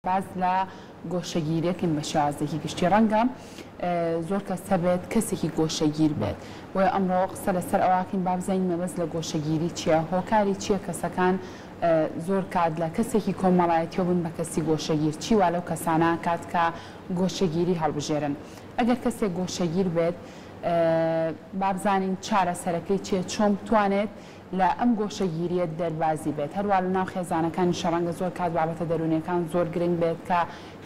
باز لە گۆشەگیریەکەین بە شێوازێکی گشتی ڕەنگە زۆر کەس هەبێت کەسێکی گۆشەگیر بێت و ئەمڕۆ قسە لەسەر ئەوواکەین با بزانین مەبەست لە گۆشەگیری چییە، هۆکاری چییە کەسەکان زۆر کات لە کەسێکی کۆمەڵایەتیەوە بن بە کەسی گۆشەگیر چی وا لەو کەسانە کات کە گۆشەگیری هەڵبژێرن. ئەگەر کەسێک گۆشەگیر بێت با بزانین چارەسەرەکەی چیە، چۆن بتوانێت لە ئەم گۆشەگیریە دەربازی بێت. هەروە لە ناو خێزانەکانی شەڕەنگە زۆر کات بابەتە دەرونیەکان زۆر گرنگ بێت کە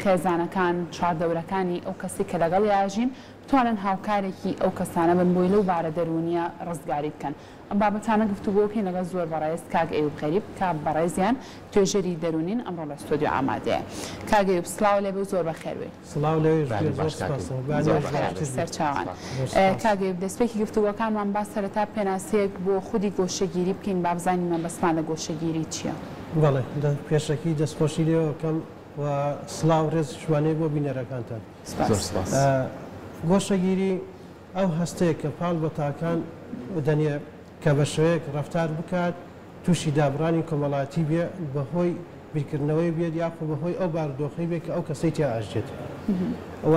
خێزانەکان چواردەورەکانی ئەو کەسی کە لەگەڵ یاژین بتوانن هاوکارێکی ئەو کەسانە بن بۆی لەو بارە دەرونیە ڕزگاری بکەن. ئەم بابەتانە گفتوگۆ بکەین لەگەڵ زۆر بەڕێز کاک ئەیوب غەریب کە بەڕێزیان توێژەری دەرونین ئەمڕۆ لە ستۆدیۆ ئامادەیە. کاک ئەیوب سڵاو لێبێ و زۆر بەخێربێ. سڵاو لێبێ سەرچاوان. کاک ئەیوب دەستپێکی گفتوگۆکانمان با سەرەتا پێناسەیەک بۆ خودی گۆشەگیری بکەین با بزانین مەبەستمان لە گۆشەگیری چییە. بەڵێ پێشەکی دەستخۆشی لێەکەم و سڵاو ڕێز شوانەی بۆ بینەرەکانتان. گۆشەگیری ئەو هەستەیە کە پاڵ بە تاکان دەنێ کە بە شوەیەک ڕەفتار بکات تووشی دابڕانی کۆمەڵاتی بێ بەهۆی بیرکردنەوەی بێت یاخۆ بەهۆی ئەو بارودۆخی بێت کە ئەو کەسەی تیا ئاژێت. و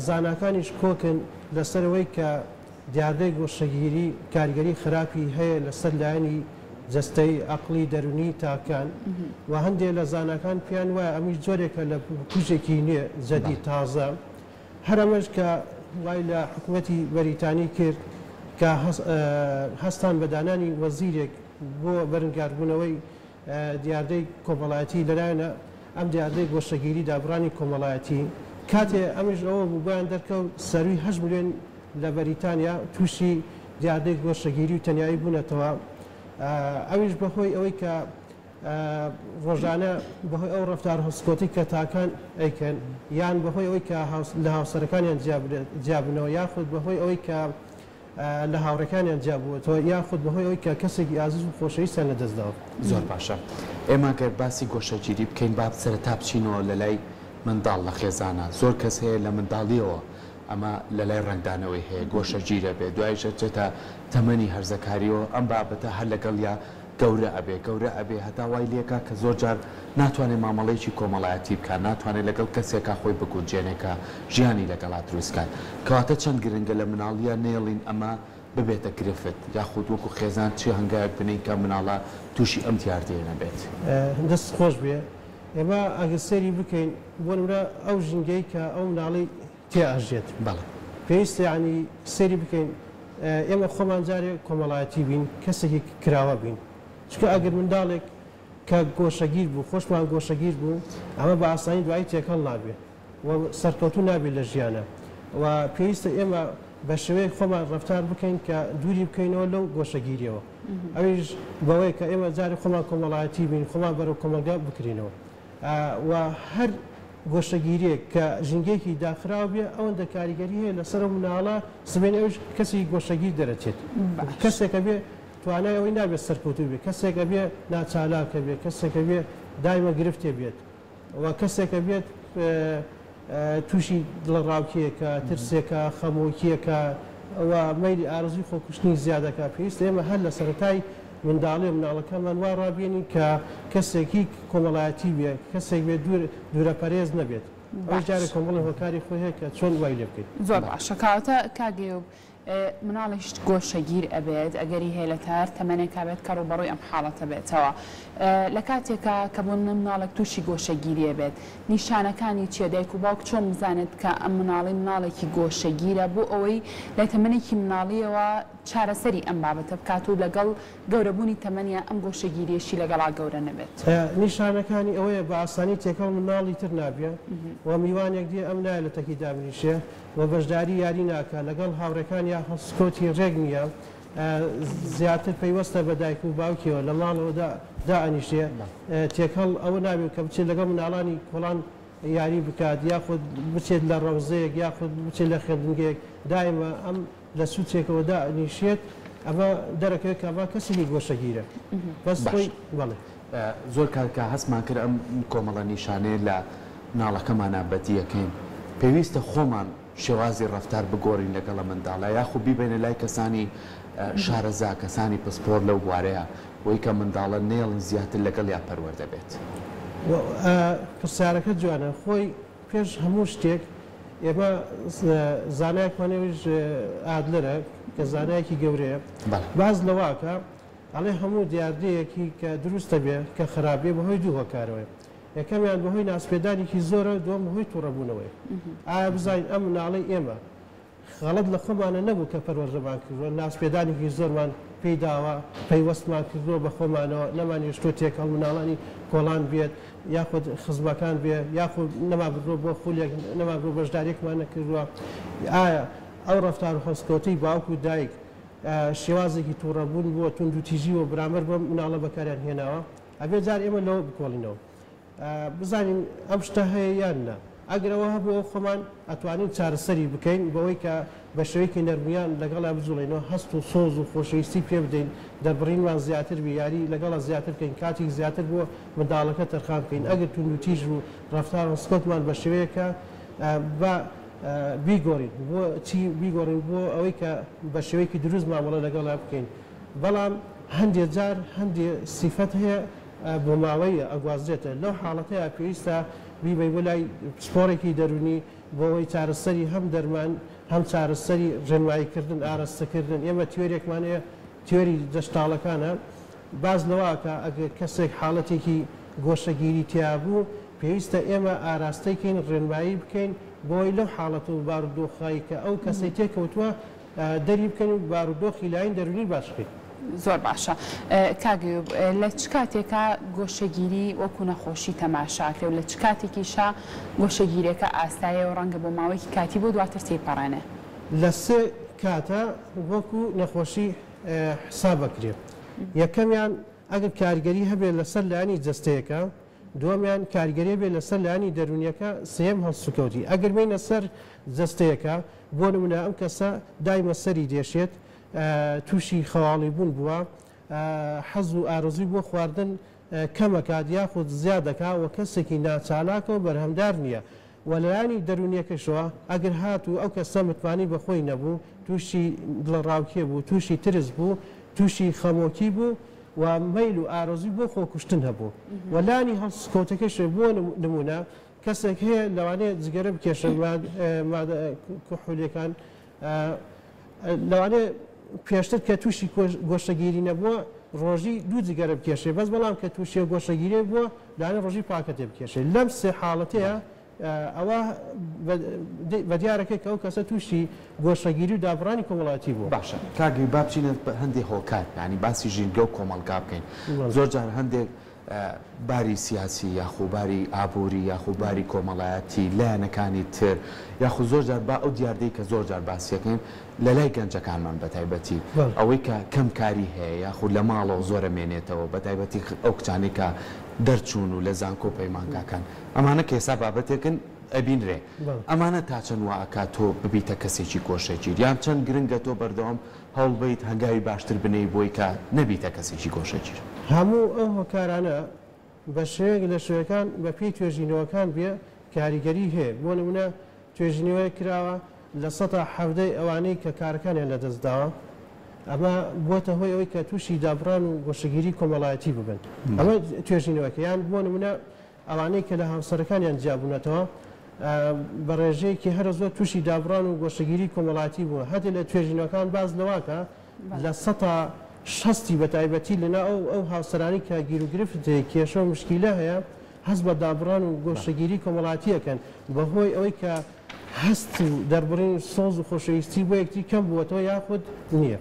زاناکانیش کۆکن لەسەرەوەی کە دیاردەی گۆشەگیری کاریگەری خراپی هەیە لەسەر لایەنی جەستەی عەقڵی دەرونی تاکان و هەندێک لە زاناکان پێیان وایە ئەمیش جۆرێکە لە کوژێکی نوێ جەدی تازە هەرەمەش کە وای لە حکوومەتی بەریتانی کرد کە هەستان بەدانانی وەزیرێک بۆ بەرنگاربوونەوەی دیاردەی کۆمەڵایەتی لەلایەنە ئەم دیاردەی گۆشەگیری دابڕانی کۆمەڵایەتی کاتێ ئەمیش ئەوە بووبیان دەرکەوت سەروی 8 ملیۆن لە بەریتانیا تووشی دیاردەی گۆشەگیری و تەنیایی بوونەتەوە. ئەویش بەهۆی ئەوەی کە ڕۆژانە بەهۆی ئەو ڕەفتار هەڵسکۆتی کە تاکان ئەیکەن یان بەهۆی ئەوەی کە لە هاوسەرەکانیان جیابنەوە یاخود بەهۆی ئەوەی کە لە هاوڕەکانیان جیابووەتەوە یاخود بەهۆی ئەوەی کە کەسێکی ئازیز و خۆشەویستیان لەدەستداوە. زۆر باشە. ئێمە گەر باسی گۆشەگیری بکەین با سەرەتا بچینەوە لە لای منداڵ لە خێزانە. زۆر کەس هەیە لە منداڵیەوە ئەمە لە لای ڕنگدانەوەی هەیە گۆشەگیرە بێت دوایشە چێتە تەمەنی هەرزەکاریەوە ئەم بابەتە هەر لەگەڵ یا گەورە ئەبێ هەتا وای لێکە کە زۆر جار ناتوانێت مامەڵەیەکی کۆمەڵایەتی بکات ناتوانێت لەگەڵ کەسێکا خۆی بگونجێنێکە ژیانی لەگەڵا دروستکات. کەواتە چەند گرنگە لە مناڵیە نێڵین ئەمە ببێتە گرفت یاخود وەکو خێزان چی هەنگایەک بنین کە مناڵە تووشی ئەم دیاردەیە نەبێت. دەست خۆش بێ ئێمە ئەگەر سەیری بکەین بۆ نمونە ئەو ژینگەی کە ئەو مناڵی تێ ئاژێت بەڵێ پێویستە یعنی سەیری بکەین ئێمە خۆمان جارێک کۆمەڵایەتی بین کەسێکی کراوە بین چکە ئەگەر منداڵێک کە گۆشەگیر بوو خۆشمان گۆشەگیر بوو ئەمە بە ئاسانی دوایی تێکەڵ نابێت و سەرکەوتو نابێت لە ژیانە و پێویستە ئێمە بە شێوەیە خۆمان ڕەفتار بکەین کە دووری بکەینەوە لەو گۆشەگیریەوە. ئەویش بەوەی کە ئێمە جارێک خۆمان کۆمەڵایەتی بین خۆمان بەرەو کۆمەلگا بکرینەوە و هەر گۆشەگیریەک کە ژینگەیەکی داخراوە بێ ئەوەندە کاریگەری هەیە لەسەر مناڵە سبێن ئەوش کەسی گۆشەگیر دەرەچێت کەسێکە بێ توانای ئەوەی نابێت سەرکەوتوو بێت کەسێکە بێ ناچالاکە بێت کەسێکە بێ دایمە گرفتێ بێت و کەسێکە بێت تووشی دڵڕاوکیەکە ترسێکە خەمۆکیەکە ئەوە مەیلی ئارزوی خۆکوشتنی زیادەکە پێویستە ئێمە هەر لە سەرەتای منداڵێ مناڵەکەمان وا ڕابێنین کە کەسێکی کۆمەڵایەتی بێت کەسێک بێت دوورە پەرێز نەبێت ئەو جارێک کۆمەڵی هۆکاری خۆی هەیە کە چۆن وای لێ بکەیت. زۆر باشە کاتە کاگەیوب مناڵیش گۆشەگیر ئەبێت ئەگەری هەیە لە تار تەمەنێکا بێت کە ڕوبەڕووی ئەم حاڵەتە بێتەوە لە کاتێکە کە بۆ مناڵێک تووشی گۆشەگیریە بێت نیشانەکانی چیە دایک و باوک چۆن بزانێت کە ئەم مناڵی مناڵێکی گۆشەگیرە بۆ ئەوەی لە تەمەنێکی مناڵیەوە چارەسەری ئەم بابەتە بکات و لەگەڵ گەورەبوونی تەمەنیە ئەم گۆشەگیریەشی لەگەڵا گەورە نەبێت. نیشانەکانی ئەوەیە بە ئاسانی تێکەڵ مناڵی تر نابێت و میوانێک دی ئەم نایە لە تەکی دابنیشێ و بەشداری یاری ناکە لەگەڵ هاوڕەکان یا هەڵسکۆتی ڕێک نییە زیاتر پەیوەستە بە دایک و باوکیەوە لە ماڵەوەدا دائەنیشێ تێکەڵ ئەوە نابێت کە بچێت لەگەڵ مناڵانی کۆڵان یاری بکات یاخود بچێت لە ڕەوزەیەک یاخود بچێت لە خوێندنگەیەک دائیمە ئەم لە سوچێکەوە دائەنیشێت ئەمە دەرەکەوێت کە ئەمە کەسێکی گۆشەگیرە بەس خۆی بەڵێ زۆر کارکە هەستمان کرد ئەم کۆمەڵە نیشانەیە لە مناڵەکەمانە بەدیەکەین پێویستە خۆمان شێوازی ڕەفتار بگۆڕین لەگەڵە منداڵە یاخود بیبێنە لای کەسانی شارەزا کەسانی پسپۆر لەو بوارەیە بۆی کە منداڵە نێڵی زیاتر لەگەڵ یا پەروەردە بێت. پرسیارەکە جوانە خۆی پێش هەموو شتێک ئێمە زانایەکمانێژ ئادلەرە کە زانایەکی گەورەیە باز لەواکە ئەڵێ هەموو دیاردەیەکی کە دروستە بێ کە خراپێ بەهۆی دوو هۆکارەوەی یەکەمیان بەهۆی ناسپێدانێکی زۆرە دووەم بەهۆی تووڕەبوونەوەی ئایا بزانین ئەم مناڵەی ئێمە غەڵەت لە خۆمانە نەبوو کە پەروەردەمان کردووە ناسپێدانێکی زۆرمان پێی داوە پەیوەستمان کردووە بە خۆمانەوە نەمانیشتۆ تێکەڵ مناڵانی کۆڵان بێت یاخود خزمەکان بێ یاخود نەما بڕۆ بۆ خولێک نەما بڕۆ بەشدارێکمان نەکردووە ئایا ئەو ڕەفتار و هەستکەوتەی باوکو و دایک شێوازێکی تووڕەبوون بۆ تونند و تیژی و بەرامبەر بۆ مناڵە بەکاریان هێناوە ئەبێ جار ئێمە لەوە بکۆڵینەوە بزانین ئەم شتە هەیە یان نا ئەگەرەوە هەبوو خۆمان ئەتوانین چارەسەری بکەین بەوەی کە بە شێوەیەکی نەرمیان لەگەڵا بجوڵێنەوە هەست و سۆز و خۆشەویستی پێ بدەین دەربڕینوان زیاتر بیاری لەگەڵا زیاتر بکەین کاتێک زیاتر بۆ منداڵەکە تەرخان بکەین ئەگەر تونند و تیژ و ڕەفتار هەستکەوتمان بە شێوەیەکە بە بیگۆڕین بۆ چی بیگۆڕین بۆ ئەوەی کە بە شێوەیەکی دروست مامەڵە لەگەڵا بکەین بەڵام هەندێک جار هەندێک سیفەت هەیە بۆ ماوەی ئەگوازرێتە لەو حاڵەتەیە پێویستە بیبەی بۆ لای سپۆرێکی دەرونی بۆەوەی چارەسەری هەم دەرمان هەم چارەسەری ڕێنماییکردن ئاراستەکردن ئێمە تیۆریەکمانەیە تیۆری دەشتاڵەکانە باز لەواکە ئەگەر کەسێک حاڵەتێکی گۆشەگیری تیابوو پێویستە ئێمە ئاراستەیکەین ڕێنمایی بکەین بۆی لەو حاڵەت و بارودۆخایی کە ئەو کەسەی تێکەوتووە دەری بکەین و بارودۆخی لاین دەرونی باشکەین زۆر باشە کاگوێ لە چ کاتێکە گۆشەگیری وەکو نەخۆشی تەماشاکرێ و لە چ کاتێکیشە گۆشەگیریەکە ئاسایە و ڕەنگە بۆ ماوەیەکی کاتی بۆ دواتر تێپەڕێنێ لە سێ کاتە وەکو نەخۆشی حساب بکرێت یەکەمیان ئەگەر کارگەری هەبێت لەسەر لایانی جەستەیەەکە دووەمیان کارگەری بێت لەسەر لایانی دەرونیەکە سێم هەڵسوکەوتی ئەگەر بینە سەر جەستەیەەکە بۆ نمونە ئەم کەسە دایمە سەری دێشێت تووشی خەواڵی بوون بووە حەز و ئارزوی بۆ خواردن کەمەکات یاخود زیادەکە و کەسێکی ناچالاکە و بەرهەمدار نییە و لەلایانی دەرونیەکەشەوە ئەگەر هات و ئەو کەسە متمانی بەخۆی نەبوو تووشی دڵڕاوکێ بوو تووشی ترس بوو تووشی خەمۆکی بوو و مەیل و ئارزوی بۆ خۆکوشتن هەبوو وەلانی هەڵسکەوتەکەش بۆ نمونە کەسێک هەیە لەوانەیە جگەرە بکێشە کوحولەکان لەوانەیە پێشتر کە تووشی گۆشەگیری نەبووە ڕۆژی دوو جگەرە بکێشێ بەس بەڵام کە تووشی گۆشەگیری بووە لاانە ڕۆژی پاکەتێ بکێشێ لەم سێ حاڵەتەیە ئەوە بە دیارەکە کە ئەو کەسە تووشی گۆشەگیری و دابڕانی کۆمەڵاتی بوو باشە کاگوی با بچینە هەندێک هۆکار ینی باسی ژینگە و کۆمەڵگا بکەین زۆر جار هەندێک باری سیاسی یاخۆ باری ئابووری یاخۆ باری کۆمەڵایەتی لایەنەکانی تر یاخۆ زۆر جار با ئەو دیاردەی کە زۆر جار باسیەکەین لە لای گەنجەکانمان بەتایبەتی ئەوەی کە کەم کاری هەیە یاخۆ لە ماڵەوە زۆرە مێنێتەوە بەتایبەتی ئەو کچانی کە دەرچوون و لە زانکۆ پەیمانگاکان ئەمانە کێسا بابەتێکن ئەبینرێ ئەمانە تا چەند واکات تۆ ببیتە کەسێکی گۆشەگیر یان چەند گرنگە تۆ بەردەوام هەوڵبیت هەنگاوی باشتر بنەی بۆی کە نەبیتە کەسێکی گۆشەگیر هەموو ئەو هۆکارانە بە شوەیەک لە شوێەکان بە پێی توێژینەوەکان بێ کاریگەری هەیە بۆ نمونە توێژینەوەی کراوە لە سەتا حەودەی ئەوانەی کە کارەکانیان لەدەستداوە ئەمە بۆتە هۆی ئەوەی کە تووشی دابڕان و گۆشەگیری کۆمەڵایەتی ببن ئەمە توێژینەوەکە یان بۆ نمونە ئەوانەی کە لە هاوسەرەکانیان جیابوونەتەوە بە ڕێژەیەکی هەرە زۆر تووشی دابڕان و گۆشەگیری کۆمەڵاتی بووە هەتی لە توێژینەکان باز لەواکە لە سەتا شەستی بەتایبەتی لەنا ئەو هاوسەرانی کە گیر و گرفت کێشە و مشکیلە هەیە هەست بە دابڕان و گۆشەگیری کۆمەڵاتیەکەن بەهۆی ئەوەی کە هەست و دەربڕین سۆز و خۆشەویستی بۆ یەکتری کەم بووەتەوە یاخود نییە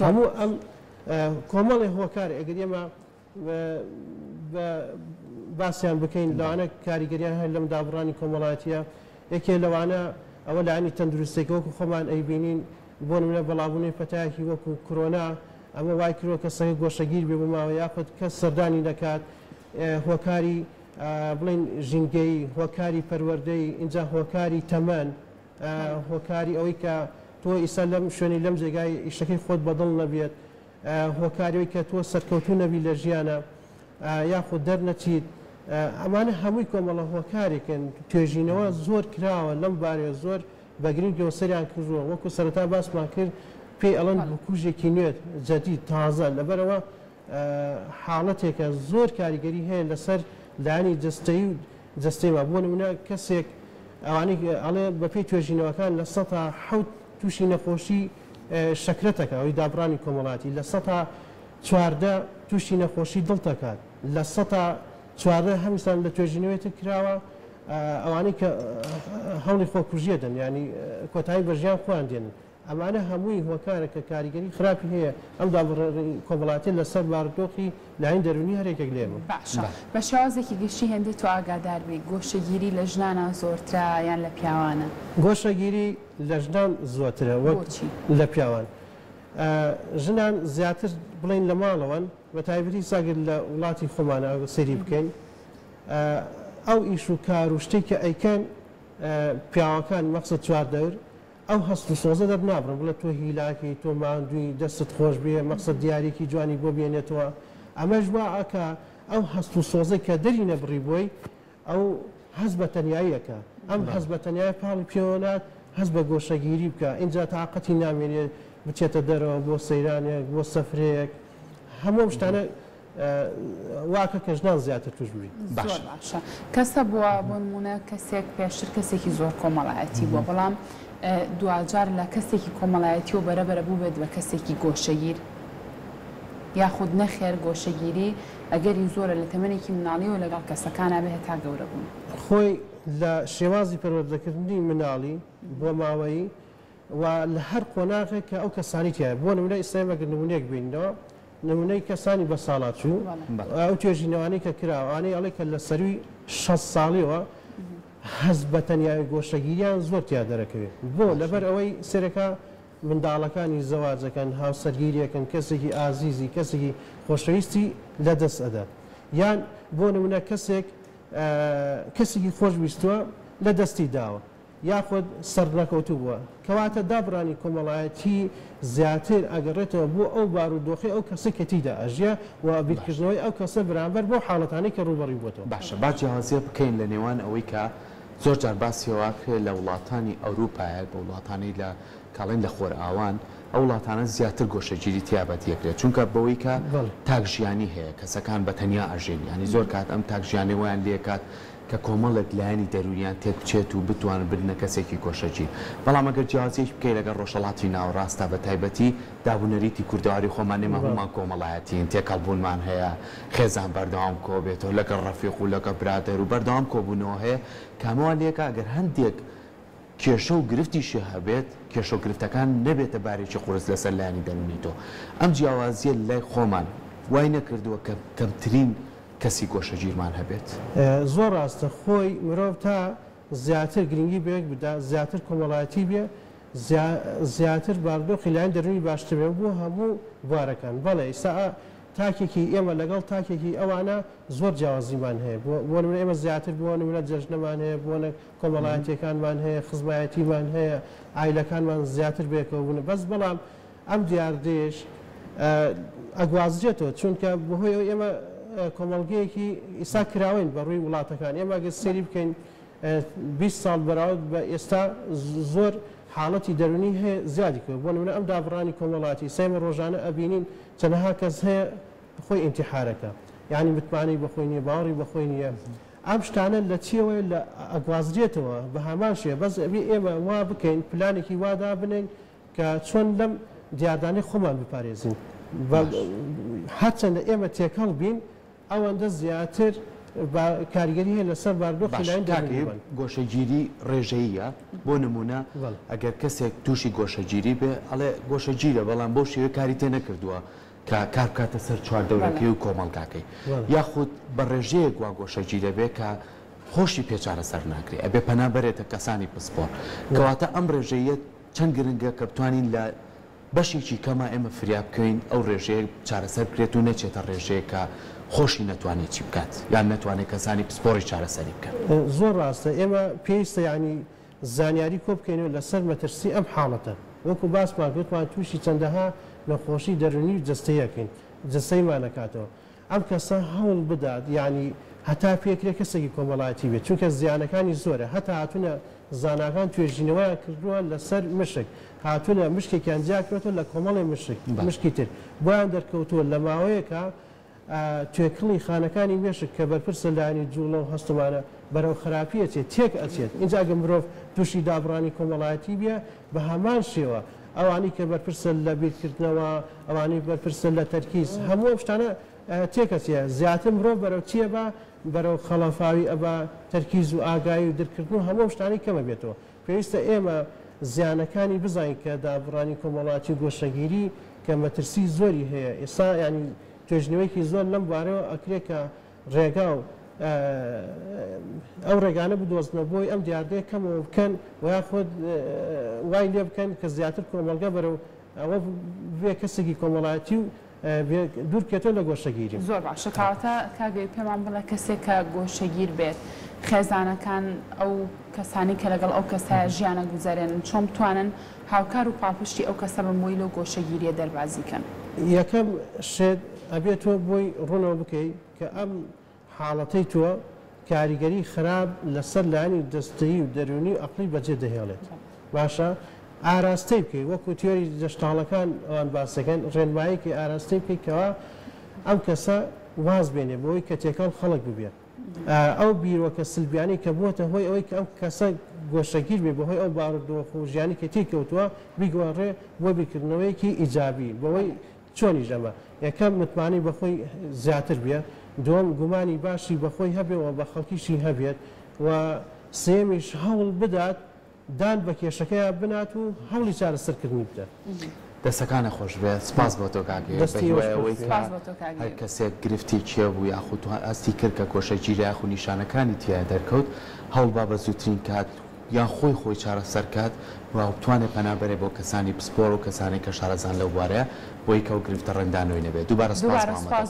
هەموو ئەم کۆمەڵی هۆکارە ئەگەر ئێمە باسییان بکەین لەوانە کاریگەریان هەیە لەم دابڕانی کۆمەڵاتیە یەکێ لەوانە ئەوە لەانی تەندروستێک وەکو خۆمان ئەیبینین بۆ نمونە بەڵاوبوونی پەتایەکی وەکو کۆرۆنا ئەمە وای کردوە کەسەکە گۆشەگیر بێ بماوە یاخود کەس سەردانی دەکات هۆکاری بڵین ژینگەی هۆکاری پەروەردەی اینجا هۆکاری تەمەن هۆکاری ئەوەی کە تۆ ئیسا لەم شوێنی لەم جێگای ئیشەکەی خۆت بەدڵ نەبێت هۆکاریەوەی کە تۆ سەرکەوتو نەبی لە ژیانە یاخود دەرنەچیت ئەمانە هەمووی کۆمەڵە هۆکارێکن توێژینەوە زۆر کراوە لەم بارێ زۆر بەگرنگەوە سەریان کردووە وەکو سەرەتا باسمان کرد پێی ئەڵەن کوژێکی نوێت جەدید تازە لەبەرەوە حاڵەتێکە زۆر کاریگەری هەیە لەسەر لانی جستەیما بۆ نمونە کەسێک ئەوانەی ئەڵێ بەپێی توێژینەوەکان لە ١٠٧ تووشی نەخۆشی شەکرەتەکە ئەوەی دابڕانی کۆمەڵاتی لە ١١ تووشی نەخۆشی دڵتەکات لە ١ هەمیستان لە توێژینەوەیەتە کراوە ئەوانەی کە هەوڵی خۆکوژیە دەن ینی کۆتایی بەژیان خۆیان دێنن ئەمانە هەمووی هۆکارە کە کاریگەری خراپی هەیە ئەم کۆمەڵاتی لەسەر بارودۆخی لاین دەرونی هەرێکێک لێمە باشە بە شێوازێکی گشتی هێندەی تو ئاگادار بێ گۆشەگیری لە ژنانە زۆرترە یان لە پیاوانە گۆشەگیری لە ژنان زۆرترە وەک لە پیاوان ژنان زیاتر بڵین لە ماڵەوەن بە تایبەتی ساگر لە وڵاتی خۆمانە سەری بکەین ئەو ئیش و کار و شتێک کە ئەیکەن پیاوەکان مەقسەد 4 دەور ئەو هەست و سۆزە دەرنابڕن بڵێ تۆ هیلاکی تۆ ماندووی دەستت خۆش بێ مەقسەد دیارێکی جوانی بۆ بێنێتەوە ئەمەش وا ئەکا ئەو هەست و سۆزە کە دەری نەبڕی بۆی ئەو هەست بە تەنیاییەکە ئەم هەست بە تەنیای پاڵی پێوەنات هەست بە گۆشەگیری بکە اینجا تااقەتی نامێنێت بچێتە دەرەوە بۆ سەیرانێک بۆ سەفرەیەک هەموو شتانە واکە کە ژنان زیاتر توش بووی باشە کەسە بووە بۆ نمونە کەسێک پێشتر کەسێکی زۆر کۆمەڵایەتی بووە بەڵام دوجار لە کەسێکی کۆمەڵایەتی و بەرەبەرە بوو بێت بە کەسێکی گۆشەگیر یاخود نەخێر گۆشەگیری ئەگەری زۆرە لە تەمەنێکی مناڵی و لەگەڵ کەسەکانە بێت تا گەورە بوون خۆی لە شێوازی پەروەردەکردنی مناڵی بۆ ماوەیی و لە هەر قۆناغێک کە ئەو کەسانی تایە بۆ نمونە ئیسلامەگەر نمونەیەک بینەوە نمونەی کەسانی بە ساڵات چوو ئەو توێژینەوەی کە کراوانەی ئەڵێ کە لە سەروی 6 ساڵیەوە هەست بە تەنیای گۆشەگیریان زۆر تیا دەرەکەوێت بۆ لەبەر ئەوەی سێرەکە منداڵەکانی زەواجەکەن هاوسەرگیریەکەن کەسێکی ئازیزی کەسێکی خۆشەویستی لە دەست ئەدات یان بۆ نمونە کەسێکی خۆشویستووە لە دەستی داوە یاخود سەر نەکەوتو بووە کەواتە دابڕانی کۆمەڵایەتی زیاتر ئەگەڕێتەوە بۆ ئەو بارودۆخی ئەو کەسە کەتیدا ئەژیا و بیرکردنەوەی ئەو کەسە بەرامبەر بۆ حاڵەتانی کە ڕوبەڕی بۆتەوە باشە با جیاوازیە بکەین لە نێوان ئەوەی کە زۆر جار باسیەوە لە وڵاتانی ئەوروپایە بە وڵاتانی لە کاڵین لە خۆر ئاوان ئەو وڵاتانە زیاتر گۆشەگیری تیابەت یەکرێت چونکە بەوەی کە تاکژیانی هەیە کەسەکان بە تەنیا ئەژێن ینی زۆر کات ئەم تاکژیانی ویان لێکات کە کۆمەڵێک لایەنی دەرونیان تێک بچێت و بتوانن بنە کەسێکی گۆشەگیر بەڵام ئەگەر جیازیش بکەی لەگەڵ ڕۆژهەڵاتی ناوەڕاستە بە تایبەتی دابوونەریتی کوردەواری خۆمان نێمە هەمومان کۆمەڵایەتین تێکەڵبوونمان هەیە خێزان بەردەوام کۆ بێتەوە لەگەڵ ڕەفیق و لەگە برادەر و بەردەوام کۆبوونەوە هەیە کامەوە لێکە ئەگەر هەندێک کێشە و گرفتیشی هەبێت کێشە و گرفتەکان نەبێتە بارێکی قورس لەسەر لایەنی دەرونی تۆ ئەم جیاوازیە لای خۆمان وای نەکردووە کە کەمترین کەسی گۆشەگیرمان هەبێت زۆر ڕاستە خۆی مرۆڤ تا زیاتر گرنگی بێک بدا زیاتر کۆمەڵایەتی بێ زیاتر بارودۆخی لایەن دەرونی باشتر بێ بۆ هەموو بوارەکان بەڵێ ئێستا تاکێکی ئێمە لەگەڵ تاکێکی ئەوانە زۆر جیاوازیمان هەیە بۆ نمونە ئێمە زیاتر بۆ نمونە جەژنەمان هەیە بۆ کۆمەڵایەتیەکانمان هەیە خزمایەتیمان هەیە ئایلەکانمان زیاتر بێکەوە بوون بەس بەڵام ئەم دیاردێش ئەگوازجێتەوە چونکە بەهۆی ئێمە کۆمەڵگەیەکی ئیسا کراوین بە ڕووی وڵاتەکان ئێمە گە سێری بکەین 20 ساڵ بەراورد بە ئێستا زۆر حاڵەتی دەرونی هەیە زیادی کرد بۆ نمونە ئەم دابڕانی کۆمەڵاتی سێمە ڕۆژانە ئەبینین چەندەها کەس هەیە خۆی ئینتیحارەکە یعنی متمانەی بەخۆی نیە باوەڕی بەخۆی نیە ئەم شتانە لە چیەوە لە ئەگوازرێتەوە بە هەمان شێ بەس ئەبێ ئێمە وا بکەین پلانێکی وادا بنین کە چۆن لەم دیاردانەی خۆمان بپارێزین هەرچەندە ئێمە تێکەڵ بین ئەوەندە زیاتر کاریگەری هەیە لەسەر بارودۆخی لایەن دەرونی گۆشەگیری ڕێژەیە بۆ نمونە ئەگەر کەسێک تووشی گۆشەگیری بێ ئەڵێ گۆشەگیرە بەڵام بۆ شێوە کاری تێ نەکردووە کە کار بکاتە سەر چواردەورەکەی و کۆمەڵگاکەی یاخود بە ڕێژەیەک وا گۆشەگیرە بێ کە خۆشی پێچارە سەر ناکرێت ئەبێ پەنا بەرێتە کەسانی پسپۆر کەواتە ئەم ڕێژەیە چەند گرنگە کە بتوانین لە بەشێکی کەما ئێمە فریا بکەین ئەو ڕێژەیە چارەسەر بکرێت و نەچێتە ڕێژەیە کە خۆشی نەتوانێت چی بکات یان نەتوانێت کەسانی پسپۆری چارەسەری بکات زۆر ڕاستە ئێمە پێویستە ینی زانیاری کۆ بکەینەوە لەسەر مەترسی ئەم حاڵەتە وەکو باسمان گوتمان تووشی چەندەها نەخۆشی دەرونی و جستەیەکەین جستەیمان نەکاتەوە ئەم کەسە هەوڵ بدات ینی هەتا پێکرێ کەسێکی کۆمەڵایەتی بێت چونکە زیانەکانی زۆرە هەتا هاتوونە زاناکان توێژینەوەیان کردووە لەسەر مشک هاتوونە مشکێکیان جیاکرێتەوە لە کۆمەڵی مشکی تر بۆیان دەرکەوتووە لە ماوەیەکە توێکڵی خانەکانی مێشک کە بەرپرسە لایانی جوڵە و هەستومانە بەرەو خراپیەچێت تێک ئەچێت اینجا گە مرۆڤ تووشی دابڕانی کۆمەڵایەتی بێ بە هەمان شێوە ئەوانی کە بەرپرسە لە بیرکردنەوە ئەوانی بەرپرسە لە تەرکیز هەموو شتانە تێکەچێ زیاتر مرۆڤ بەرەو چیە بە بەرەو خەڵەفاوی ئەبە تەرکیز و ئاگایی و درکردن و هەموو شتانی کەمە بێتەوە پێویستە ئێمە زیانەکانی بزانین کە دابڕانی کۆمەڵاتی گۆشەگیری کە مەترسی زۆری هەیە ئێستا ینی توێژنەوەیکی زۆر لەم بارەوە ئەکرێ کە ڕێگا و ئەو ڕێگانە بدۆزنەوە بۆی ئەم دیاردەیە کەمەوە بکەن و یاخۆت وای لێ بکەن کە زیاتر کۆمەلگە بەرەو ئەوە بێ کەسێکی کۆمەڵایەتی و دوورکێتەوە لە گۆشەگیری زۆر باشە کاواتە کاگەی پێمان بڵێ کەسێک کە گۆشەگیر بێت خێزانەکان ئەو کەسانی کە لەگەڵ ئەو کەسە ژیانە گوزارێنن چۆن بتوانن هاوکار و پاڵپشتی ئەو کەسە بمۆی لەو گۆشەگیریە دەربازیکەن یەکەم شێت ئەبێتەوە بۆی ڕوونەوە بکەیت کە ئەم حاڵەتەی تۆ کاریگەری خراپ لەسەر لایانی دەستەیی و دەرونی و ئەقلی بەجێ دەهێڵێت باشە ئاراستەی بکەیت وەکو تیۆری جەشتاڵەکان ئەوان باسەکەن ڕێنمایەکی ئاراستەی بکەیتەوە ئەم کەسە واز بێنێ بۆی کە تێکەڵ خەڵک ببێت ئەو بیرۆکە سلبیانی کە بووەتە هۆی ئەوەی کە ئەم کەسە گۆشەگیر بێ بەهۆی ئەو بارودۆخ و ژیانی کە تێکەوتووە بیگۆڕێ بۆ بیرکردنەوەیکی ئیجابی بەوەی چۆنی ژەمە یەکەم متمانی بەخۆی زیاتر بێ دووەم گومانی باشی بەخۆی هەبێەوە بە خەڵکیشی هەبێت و سێمیش هەوڵ بدات دان بە کێشەکەی بنات و هەوڵی چارەسەرکردنی بدات. دەستەکانە خۆش بێت سپاس بۆ تۆ کاگەی هەر کەسێک گرفتی چێ بوو یاخود ئەستی کرد کە گۆشەگیری یاخود نیشانەکانی تیا دەرکەوت هەوڵ با بە زووترین کات یان خۆی چارەسەر کات و بتوانێت پەنابەرێ بۆ کەسانی پسپۆر و کەسانی کە شارەزان لەو بوارەیە بۆی کە و گرفتە ڕەندانەوەی نەبێت دووبارە سپاس